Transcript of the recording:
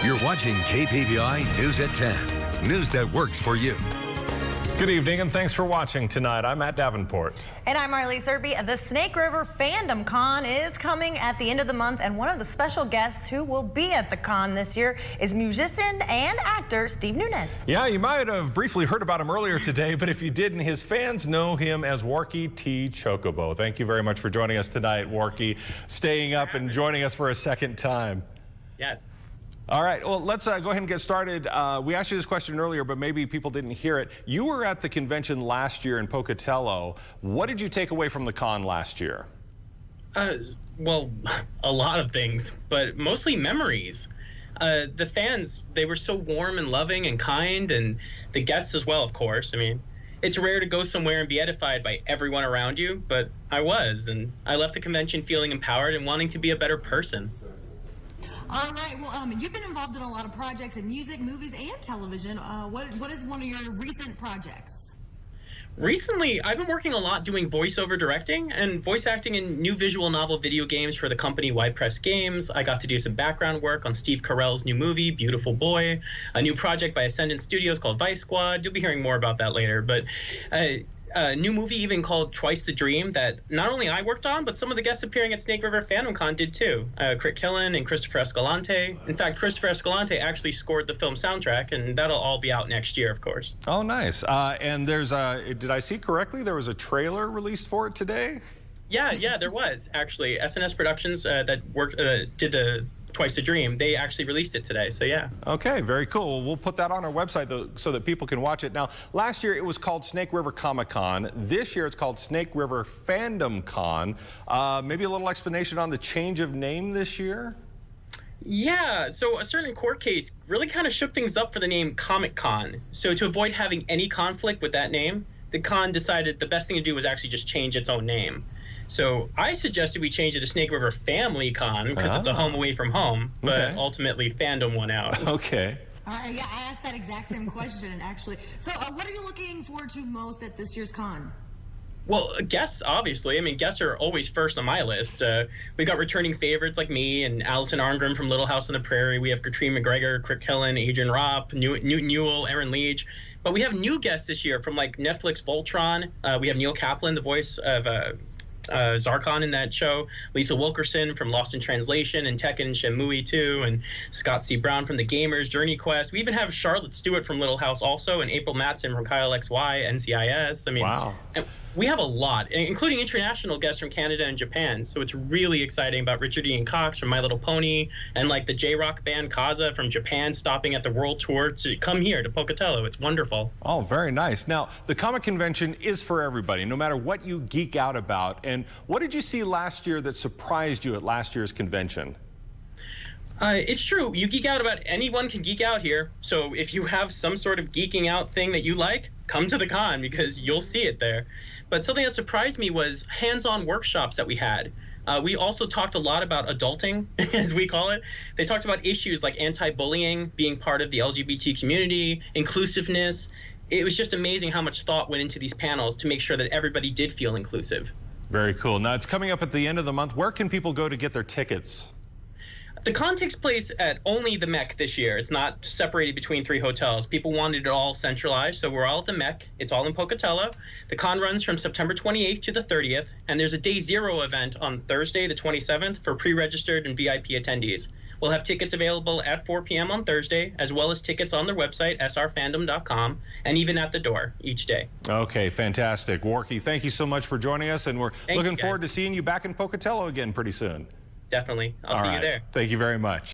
You're watching KPVI News at 10. News that works for you. Good evening and thanks for watching tonight. I'm Matt Davenport. And I'm Marlise. The Snake River Fandom Con is coming at the end of the month, and one of the special guests who will be at the con this year is musician and actor Steve Nunez. Yeah, you might have briefly heard about him earlier today, but if you didn't, his fans know him as Warky T. Chocobo. Thank you very much for joining us tonight, Warky, staying up and joining us for a second time. Yes. All right, well, let's go ahead and get started. We asked you this question earlier, but maybe people didn't hear it. You were at the convention last year in Pocatello. What did you take away from the con last year? Well, a lot of things, but mostly memories. The fans, they were so warm and loving and kind, and the guests as well, of course. I mean, it's rare to go somewhere and be edified by everyone around you, but I was, and I left the convention feeling empowered and wanting to be a better person. All right, well, you've been involved in a lot of projects in music, movies, and television. What is one of your recent projects? Recently, I've been working a lot doing voiceover directing and voice acting in new visual novel video games for the company Wide Press Games. I got to do some background work on Steve Carell's new movie, Beautiful Boy, a new project by Ascendant Studios called Vice Squad. You'll be hearing more about that later, but a new movie even called Twice the Dream that not only I worked on, but some of the guests appearing at Snake River Fandom Con did too. Crick Killen and Christopher Escalante. In fact, Christopher Escalante actually scored the film soundtrack, and that'll all be out next year, of course. Oh, nice. And there's did I see correctly? There was a trailer released for it today? Yeah, there was actually. SNS Productions that worked did the Twice the Dream. They actually released it today, so yeah. Okay, very cool. We'll put that on our website so that people can watch it. Now, last year it was called Snake River Comic Con. This year it's called Snake River Fandom Con. Maybe a little explanation on the change of name this year? Yeah, so a certain court case really kind of shook things up for the name Comic Con. So to avoid having any conflict with that name, the con decided the best thing to do was actually just change its own name. So I suggested we change it to Snake River Family Con because it's a home away from home, but ultimately Fandom won out. Okay. All right, yeah, I asked that exact same question, actually. So what are you looking forward to most at this year's con? Well, guests, obviously. I mean, guests are always first on my list. We got returning favorites like me and Allison Arngrim from Little House on the Prairie. We have Katrine McGregor, Crick Killen, Adrian Ropp, Newton Newell, Aaron Leach. But we have new guests this year from like Netflix Voltron. We have Neil Kaplan, the voice of Zarkon in that show, Lisa Wilkerson from Lost in Translation and Tekken and Shenmue 2, and Scott C. Brown from The Gamers, Journey Quest. We even have Charlotte Stewart from Little House also, and April Matson from Kyle XY, NCIS. I mean, wow. And we have a lot, including international guests from Canada and Japan. So it's really exciting about Richard Ian Cox from My Little Pony, and like the J-Rock band Kaza from Japan stopping at the World Tour to come here to Pocatello. It's wonderful. Oh, very nice. Now, the comic convention is for everybody, no matter what you geek out about. And what did you see last year that surprised you at last year's convention? It's true. You geek out about anyone can geek out here. So if you have some sort of geeking out thing that you like, come to the con because you'll see it there. But something that surprised me was hands-on workshops that we had. We also talked a lot about adulting, as we call it. They talked about issues like anti-bullying, being part of the LGBT community, inclusiveness. It was just amazing how much thought went into these panels to make sure that everybody did feel inclusive. Very cool. Now, it's coming up at the end of the month. Where can people go to get their tickets? The con takes place at only the Mech this year. It's not separated between 3 hotels. People wanted it all centralized, so we're all at the Mech. It's all in Pocatello. The con runs from September 28th to the 30th, and there's a Day Zero event on Thursday, the 27th, for pre-registered and VIP attendees. We'll have tickets available at 4 p.m. on Thursday, as well as tickets on their website, srfandom.com, and even at the door each day. Okay, fantastic. Warky, thank you so much for joining us, and we're looking forward to seeing you back in Pocatello again pretty soon. Definitely. I'll see you there. Thank you very much.